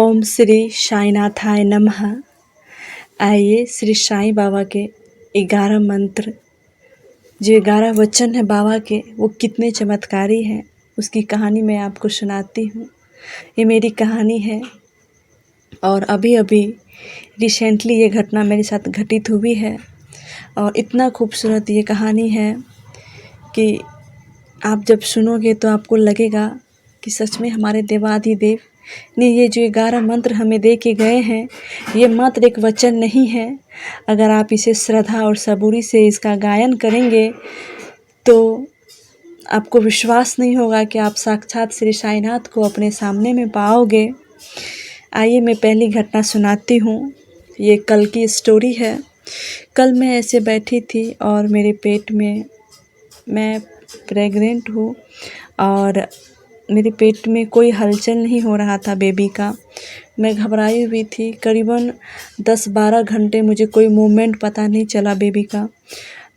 ओम श्री साईनाथाय नमः। आइए श्री साईं बाबा के 11 मंत्र, जो 11 वचन है बाबा के, वो कितने चमत्कारी हैं उसकी कहानी मैं आपको सुनाती हूँ। ये मेरी कहानी है और अभी अभी रिसेंटली ये घटना मेरे साथ घटित हुई है और इतना खूबसूरत ये कहानी है कि आप जब सुनोगे तो आपको लगेगा कि सच में हमारे देवाधिदेव ने ये जो 11 मंत्र हमें दे के गए हैं, ये मात्र एक वचन नहीं है। अगर आप इसे श्रद्धा और सबूरी से इसका गायन करेंगे तो आपको विश्वास नहीं होगा कि आप साक्षात श्री साईनाथ को अपने सामने में पाओगे। आइए मैं पहली घटना सुनाती हूँ। ये कल की स्टोरी है। कल मैं ऐसे बैठी थी और मेरे पेट में, मैं प्रेग्नेंट हूँ और मेरे पेट में कोई हलचल नहीं हो रहा था बेबी का। मैं घबराई हुई थी। करीबन 10-12 घंटे मुझे कोई मूवमेंट पता नहीं चला बेबी का।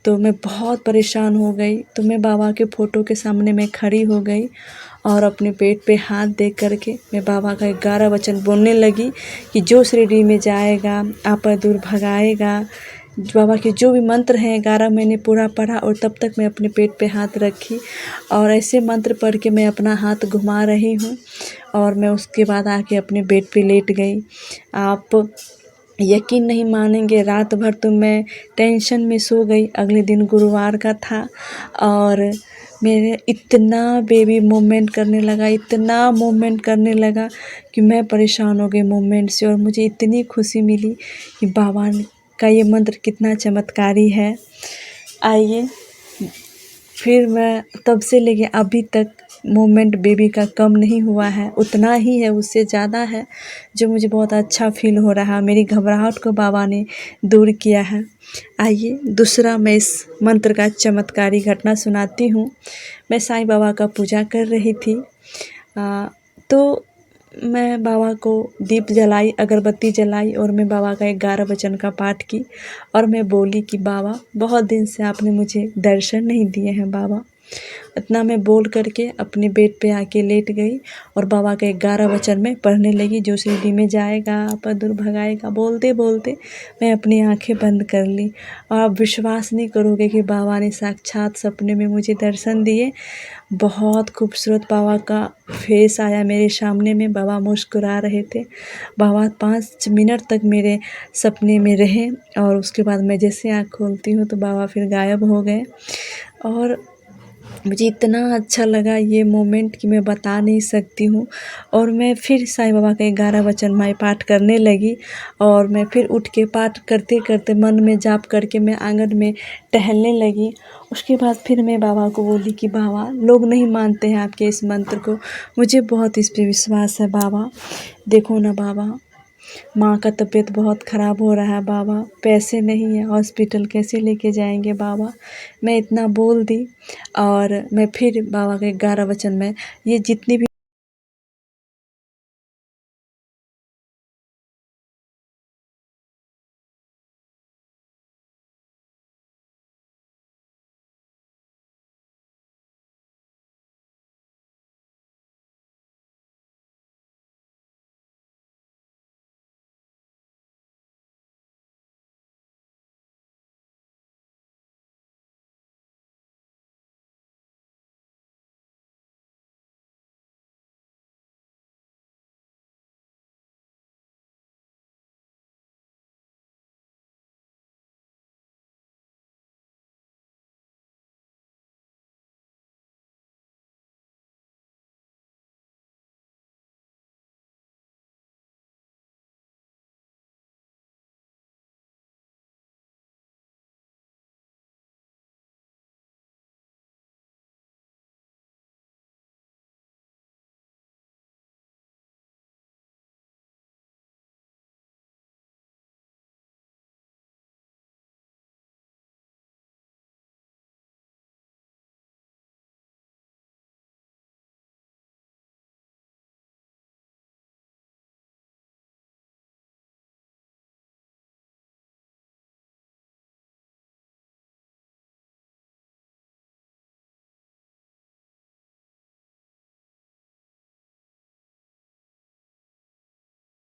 तो मैं बहुत परेशान हो गई। तो मैं बाबा के फ़ोटो के सामने मैं खड़ी हो गई और अपने पेट पे हाथ दे करके मैं बाबा का 11 वचन बोलने लगी कि जो शिरडी में जाएगा आपद दूर भगाएगा। बाबा के जो भी मंत्र हैं 11 मैंने पूरा पढ़ा और तब तक मैं अपने पेट पे हाथ रखी और ऐसे मंत्र पढ़ के मैं अपना हाथ घुमा रही हूँ और मैं उसके बाद आके अपने बेड पे लेट गई। आप यकीन नहीं मानेंगे, रात भर तो मैं टेंशन में सो गई। अगले दिन गुरुवार का था और मेरे इतना बेबी मूवमेंट करने लगा, इतना मूवमेंट करने लगा कि मैं परेशान हो गई मूवमेंट से और मुझे इतनी खुशी मिली कि बाबा का ये मंत्र कितना चमत्कारी है। आइए फिर मैं तब से लेके अभी तक मूवमेंट बेबी का कम नहीं हुआ है, उतना ही है, उससे ज़्यादा है, जो मुझे बहुत अच्छा फील हो रहा। मेरी घबराहट को बाबा ने दूर किया है। आइए दूसरा मैं इस मंत्र का चमत्कारी घटना सुनाती हूँ। मैं साईं बाबा का पूजा कर रही थी तो मैं बाबा को दीप जलाई, अगरबत्ती जलाई और मैं बाबा का 11 वचन का पाठ की और मैं बोली कि बाबा बहुत दिन से आपने मुझे दर्शन नहीं दिए हैं बाबा। इतना मैं बोल करके अपने बेड पे आके लेट गई और बाबा का 11 वचन में पढ़ने लगी। जो शिरडी में जाएगा आपद दूर भगाएगा, बोलते बोलते मैं अपनी आंखें बंद कर ली और आप विश्वास नहीं करोगे कि बाबा ने साक्षात सपने में मुझे दर्शन दिए। बहुत खूबसूरत बाबा का फेस आया मेरे सामने में। बाबा मुस्कुरा रहे थे। बाबा 5 मिनट तक मेरे सपने में रहे और उसके बाद मैं जैसे आँख खोलती हूँ तो बाबा फिर गायब हो गए और मुझे इतना अच्छा लगा ये मोमेंट कि मैं बता नहीं सकती हूँ। और मैं फिर साईं बाबा का 11 वचन मैं पाठ करने लगी और मैं फिर उठ के पाठ करते करते मन में जाप करके मैं आंगन में टहलने लगी। उसके बाद फिर मैं बाबा को बोली कि बाबा लोग नहीं मानते हैं आपके इस मंत्र को, मुझे बहुत इस पे विश्वास है बाबा। देखो ना बाबा, माँ का तबीयत बहुत ख़राब हो रहा है बाबा, पैसे नहीं है, हॉस्पिटल कैसे लेके जाएंगे बाबा। मैं इतना बोल दी और मैं फिर बाबा के 11 वचन में ये जितनी भी